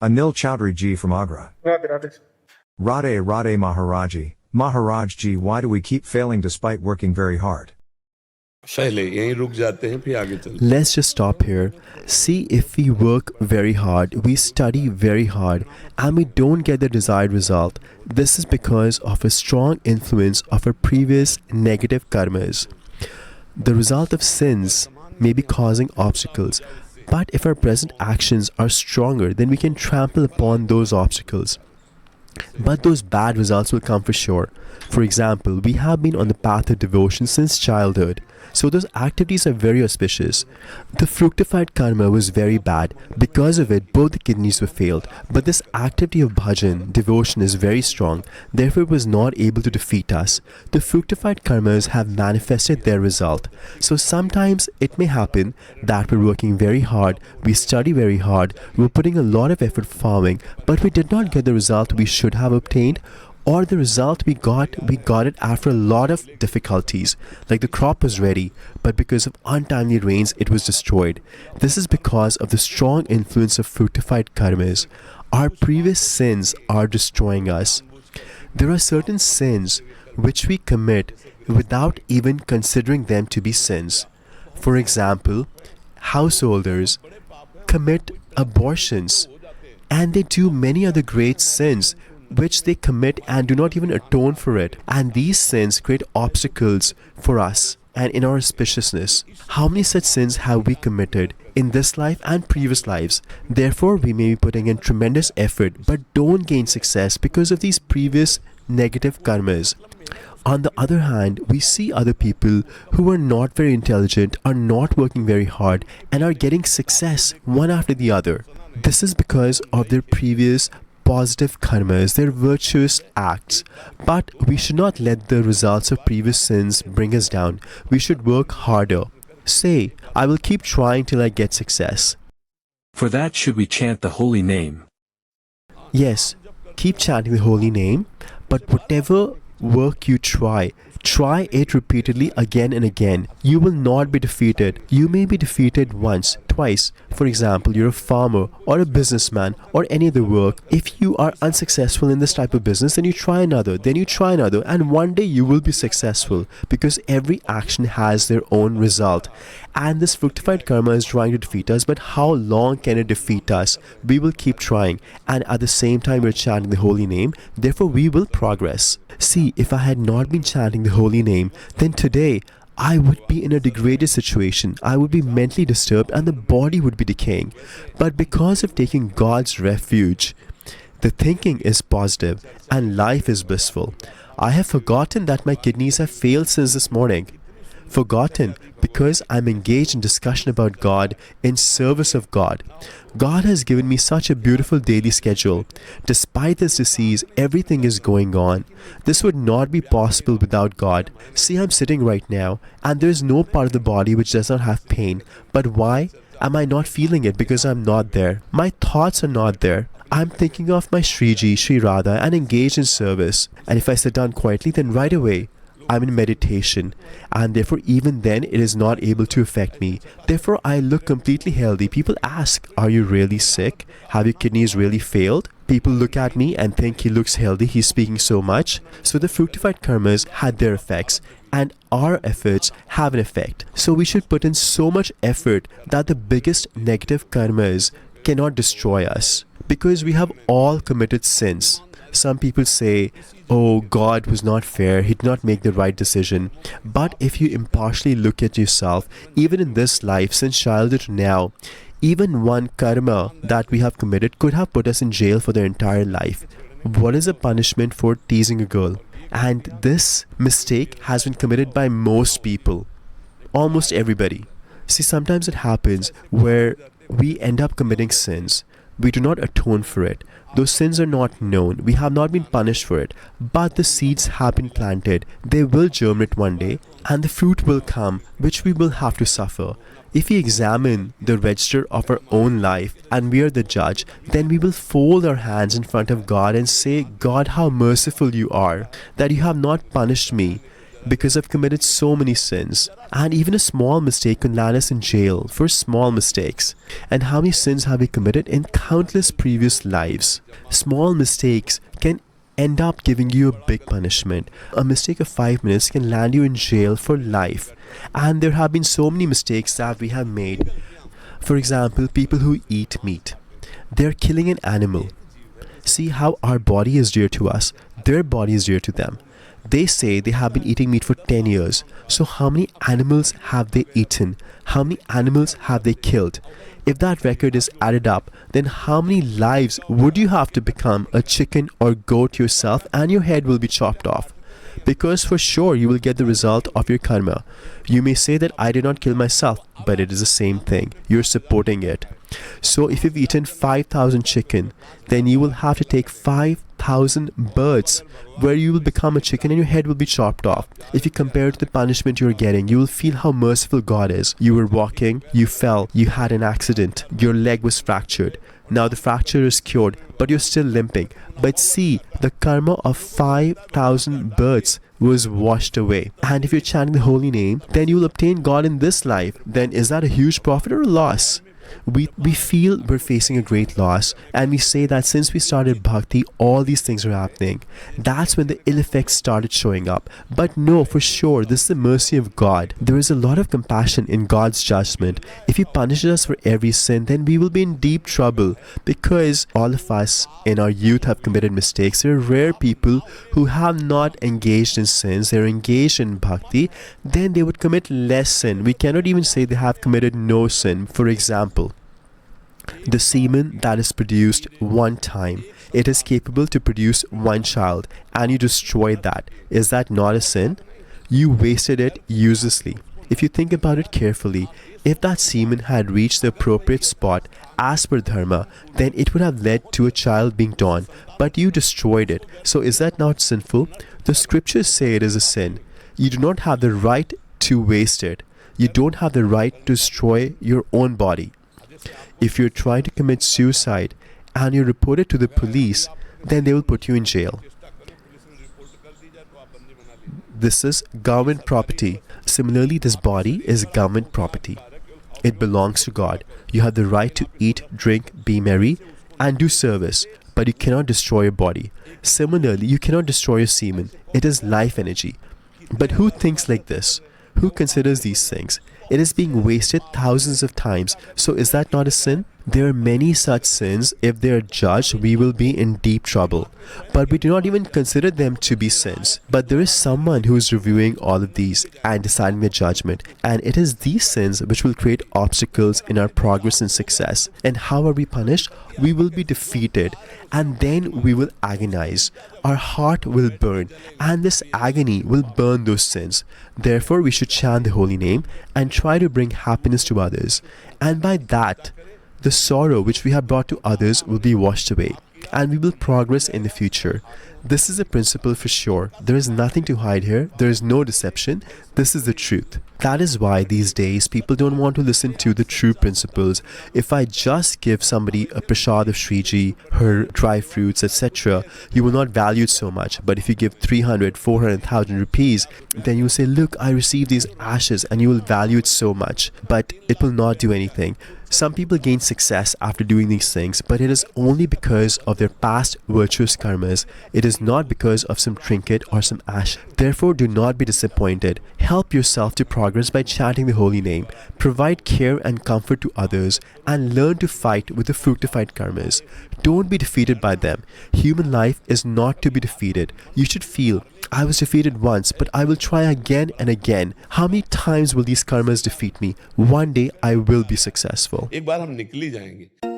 Anil Chowdhury ji from Agra. Radhe, Radhe. Radhe Radhe Maharaji. Maharaj ji, why do we keep failing despite working very hard? Let's just stop here. See, if we work very hard, we study very hard, and we don't get the desired result, this is because of a strong influence of our previous negative karmas. The result of sins may be causing obstacles, but if our present actions are stronger, then we can trample upon those obstacles. But those bad results will come for sure. For example, we have been on the path of devotion since childhood, so those activities are very auspicious. The fructified karma was very bad. Because of it, both the kidneys were failed. But this activity of bhajan, devotion, is very strong, therefore it was not able to defeat us. The fructified karmas have manifested their result. So sometimes it may happen that we're working very hard, we study very hard, we're putting a lot of effort farming, but we did not get the result we should have obtained, or the result we got it after a lot of difficulties. Like the crop was ready, but because of untimely rains, it was destroyed. This is because of the strong influence of fructified karmas. Our previous sins are destroying us. There are certain sins which we commit without even considering them to be sins. For example, householders commit abortions, and they do many other great sins which they commit and do not even atone for it. And these sins create obstacles for us and in our auspiciousness. How many such sins have we committed in this life and previous lives? Therefore, we may be putting in tremendous effort but don't gain success because of these previous negative karmas. On the other hand, we see other people who are not very intelligent, are not working very hard, and are getting success one after the other. This is because of their previous positive karmas, their virtuous acts. But we should not let the results of previous sins bring us down. We should work harder. Say, I will keep trying till I get success. For that should we chant the holy name? Yes, keep chanting the holy name, but whatever work you try it repeatedly again and again. You will not be defeated. You may be defeated once, twice. For example, you're a farmer or a businessman or any other work. If you are unsuccessful in this type of business, then you try another, and one day you will be successful, because every action has their own result. And this fructified karma is trying to defeat us, but how long can it defeat us? We will keep trying, and at the same time we're chanting the holy name, therefore we will progress. See, if I had not been chanting the holy name, then today I would be in a degraded situation. I would be mentally disturbed and the body would be decaying. But because of taking God's refuge, the thinking is positive and life is blissful. I have forgotten that my kidneys have failed since this morning. Forgotten because I'm engaged in discussion about God, in service of God. God has given me such a beautiful daily schedule. Despite this disease, everything is going on. This would not be possible without God. See, I'm sitting right now, and there is no part of the body which does not have pain. But why am I not feeling it? Because I'm not there. My thoughts are not there. I'm thinking of my Shri, Shri Radha, and engaged in service. And if I sit down quietly, then right away, I'm in meditation, and therefore even then it is not able to affect me. Therefore I look completely healthy. People ask, are you really sick? Have your kidneys really failed? People look at me and think he looks healthy, he's speaking so much. So the fructified karmas had their effects, and our efforts have an effect. So we should put in so much effort that the biggest negative karmas cannot destroy us, because we have all committed sins. Some people say, oh, God was not fair, he did not make the right decision. But if you impartially look at yourself, even in this life, since childhood to now, even one karma that we have committed could have put us in jail for their entire life. What is a punishment for teasing a girl? And this mistake has been committed by most people, almost everybody. See, sometimes it happens where we end up committing sins. We do not atone for it. Those sins are not known. We have not been punished for it. But the seeds have been planted. They will germinate one day, and the fruit will come, which we will have to suffer. If we examine the register of our own life and we are the judge, then we will fold our hands in front of God and say, God, how merciful you are, that you have not punished me. because I've committed so many sins. And even a small mistake can land us in jail for small mistakes. And how many sins have we committed in countless previous lives? Small mistakes can end up giving you a big punishment. A mistake of 5 minutes can land you in jail for life. And there have been so many mistakes that we have made. For example, people who eat meat. They're killing an animal. See how our body is dear to us. Their body is dear to them. They say they have been eating meat for 10 years. So how many animals have they eaten? How many animals have they killed? If that record is added up, then how many lives would you have to become a chicken or goat yourself and your head will be chopped off? Because for sure you will get the result of your karma. You may say that I did not kill myself, but it is the same thing. You're supporting it. So if you've eaten 5,000 chicken, then you will have to take 5,000 birds where you will become a chicken and your head will be chopped off. If you compare it to the punishment you're getting, you will feel how merciful God is. You were walking, you fell, you had an accident, your leg was fractured. Now the fracture is cured, but you're still limping. But see, the karma of 5,000 birds was washed away. And if you're chanting the holy name, then you will obtain God in this life. Then is that a huge profit or a loss? We feel we're facing a great loss, and we say that since we started bhakti, all these things are happening. That's when the ill effects started showing up. But no, for sure, this is the mercy of God. There is a lot of compassion in God's judgment. If He punishes us for every sin, then we will be in deep trouble, because all of us in our youth have committed mistakes. There are rare people who have not engaged in sins. They're engaged in bhakti, then they would commit less sin. We cannot even say they have committed no sin. For example, the semen that is produced one time, it is capable to produce one child, and you destroyed that. Is that not a sin? You wasted it uselessly. If you think about it carefully, if that semen had reached the appropriate spot as per dharma, then it would have led to a child being born, but you destroyed it. So is that not sinful? The scriptures say it is a sin. You do not have the right to waste it. You don't have the right to destroy your own body. If you're trying to commit suicide and you report it to the police, then they will put you in jail. This is government property. Similarly, this body is government property. It belongs to God. You have the right to eat, drink, be merry, and do service, but you cannot destroy your body. Similarly, you cannot destroy your semen. It is life energy. But who thinks like this? Who considers these things? It is being wasted thousands of times. So is that not a sin? There are many such sins. If they are judged, we will be in deep trouble. But we do not even consider them to be sins. But there is someone who is reviewing all of these and deciding the judgment. And it is these sins which will create obstacles in our progress and success. And how are we punished? We will be defeated. And then we will agonize. Our heart will burn. And this agony will burn those sins. Therefore, we should chant the holy name and try to bring happiness to others. And by that, the sorrow which we have brought to others will be washed away, and we will progress in the future. This is a principle for sure. There is nothing to hide here. There is no deception. This is the truth. That is why these days people don't want to listen to the true principles. If I just give somebody a prasad of Shriji, her dry fruits, etc., you will not value it so much. But if you give 300, 400,000 rupees, then you will say, look, I received these ashes, and you will value it so much. But it will not do anything. Some people gain success after doing these things, but it is only because of their past virtuous karmas. It is not because of some trinket or some ash. Therefore, do not be disappointed. Help yourself to progress by chanting the holy name. Provide care and comfort to others, and learn to fight with the fructified karmas. Don't be defeated by them. Human life is not to be defeated. You should feel, I was defeated once, but I will try again and again. How many times will these karmas defeat me? One day I will be successful. एक बार हम निकल ही जाएंगे.